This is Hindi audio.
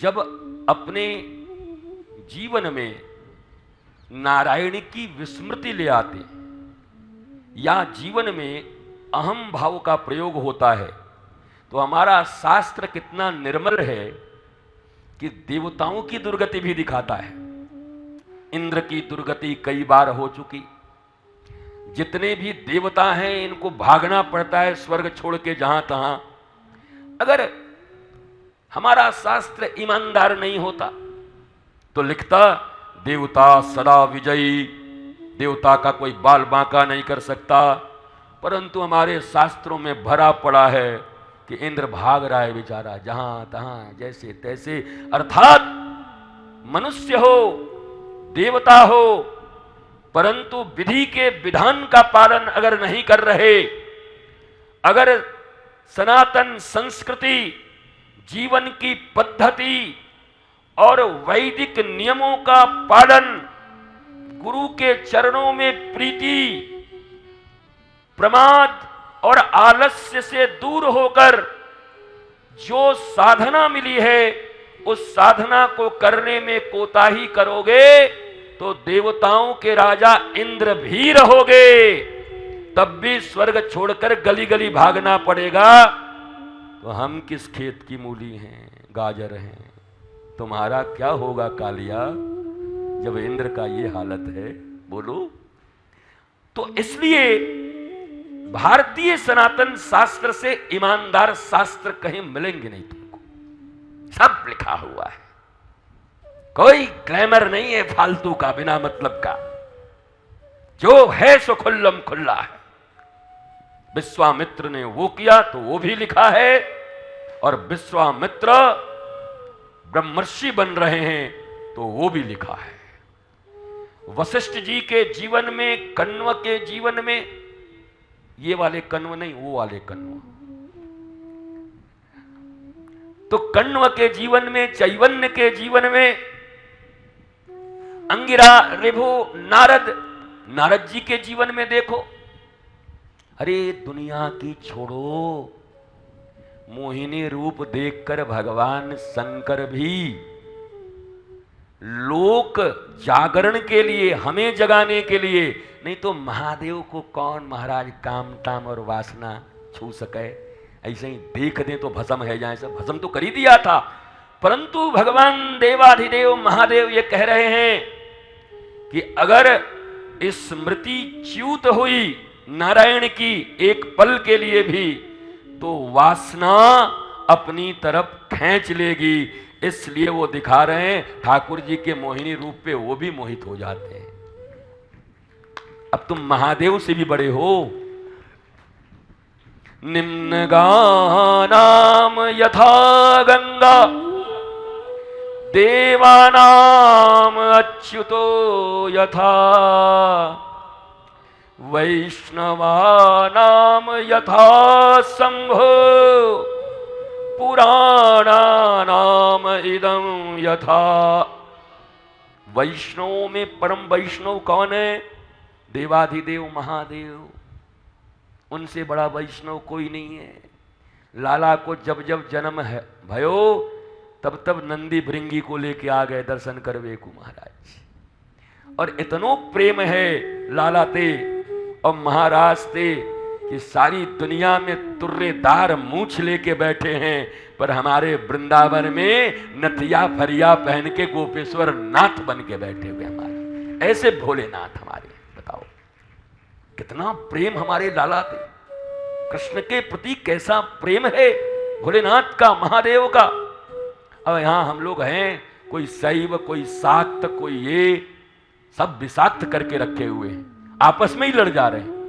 जब अपने जीवन में नारायण की विस्मृति ले आते या जीवन में अहम भाव का प्रयोग होता है तो हमारा शास्त्र कितना निर्मल है कि देवताओं की दुर्गति भी दिखाता है। इंद्र की दुर्गति कई बार हो चुकी। जितने भी देवता हैं इनको भागना पड़ता है स्वर्ग छोड़ के जहां तहां। अगर हमारा शास्त्र ईमानदार नहीं होता तो लिखता देवता सदा विजयी, देवता का कोई बाल बांका नहीं कर सकता। परंतु हमारे शास्त्रों में भरा पड़ा है कि इंद्र भाग रहा है बेचारा जहां तहां जैसे तैसे। अर्थात मनुष्य हो देवता हो परंतु विधि के विधान का पालन अगर नहीं कर रहे, अगर सनातन संस्कृति जीवन की पद्धति और वैदिक नियमों का पालन, गुरु के चरणों में प्रीति, प्रमाद और आलस्य से दूर होकर जो साधना मिली है उस साधना को करने में कोताही करोगे तो देवताओं के राजा इंद्र भी रहोगे, तब भी स्वर्ग छोड़कर गली गली भागना पड़ेगा। तो हम किस खेत की मूली हैं, गाजर हैं। तुम्हारा क्या होगा कालिया जब इंद्र का ये हालत है, बोलो। तो इसलिए भारतीय सनातन शास्त्र से ईमानदार शास्त्र कहीं मिलेंगे नहीं तुमको। सब लिखा हुआ है, कोई ग्लैमर नहीं है फालतू का बिना मतलब का। जो है सो खुल्लम खुल्ला है। विश्वामित्र ने वो किया तो वो भी लिखा है, और विश्वामित्र ब्रह्मर्षि बन रहे हैं तो वो भी लिखा है। वशिष्ठ जी के जीवन में, कण्व के जीवन में, ये वाले कण्व नहीं वो वाले कण्व, तो कण्व के जीवन में, चैवन्य के जीवन में, अंगिरा, ऋभु, नारद जी के जीवन में देखो। अरे दुनिया की छोड़ो, मोहिनी रूप देखकर भगवान शंकर भी लोक जागरण के लिए, हमें जगाने के लिए, नहीं तो महादेव को कौन महाराज काम ताम और वासना छू सके। ऐसे ही देख दें तो भस्म है जाए, सब भस्म तो कर ही दिया था। परंतु भगवान देवाधिदेव महादेव ये कह रहे हैं कि अगर स्मृति च्युत हुई नारायण की एक पल के लिए भी तो वासना अपनी तरफ खींच लेगी। इसलिए वो दिखा रहे हैं ठाकुर जी के मोहिनी रूप पे वो भी मोहित हो जाते हैं। अब तुम महादेव से भी बड़े हो। निम्न गानाम यथा गंगा देवानाम अच्युतो यथा वैष्णवानाम यथा शंभो पुराणानाम इदं यथा। वैष्णव में परम वैष्णव कौन है? देवाधिदेव महादेव। उनसे बड़ा वैष्णव कोई नहीं है। लाला को जब जब जन्म है भयो तब तब नंदी भृंगी को लेके आ गए दर्शन करवे को महाराज। और इतनो प्रेम है लाला ते और महाराज ते कि सारी दुनिया में तुर्रेदार मूछ लेके बैठे हैं, पर हमारे वृंदावन में नथिया फरिया पहन के गोपेश्वर नाथ बन के बैठे हुए हमारे ऐसे भोलेनाथ हमारे। बताओ कितना प्रेम हमारे लाला थे। कृष्ण के प्रति कैसा प्रेम है भोलेनाथ का, महादेव का। अब यहां हम लोग हैं, कोई शैव, कोई शाक्त, कोई ये सब विषाक्त करके रखे हुए हैं, आपस में ही लड़ जा रहे हैं।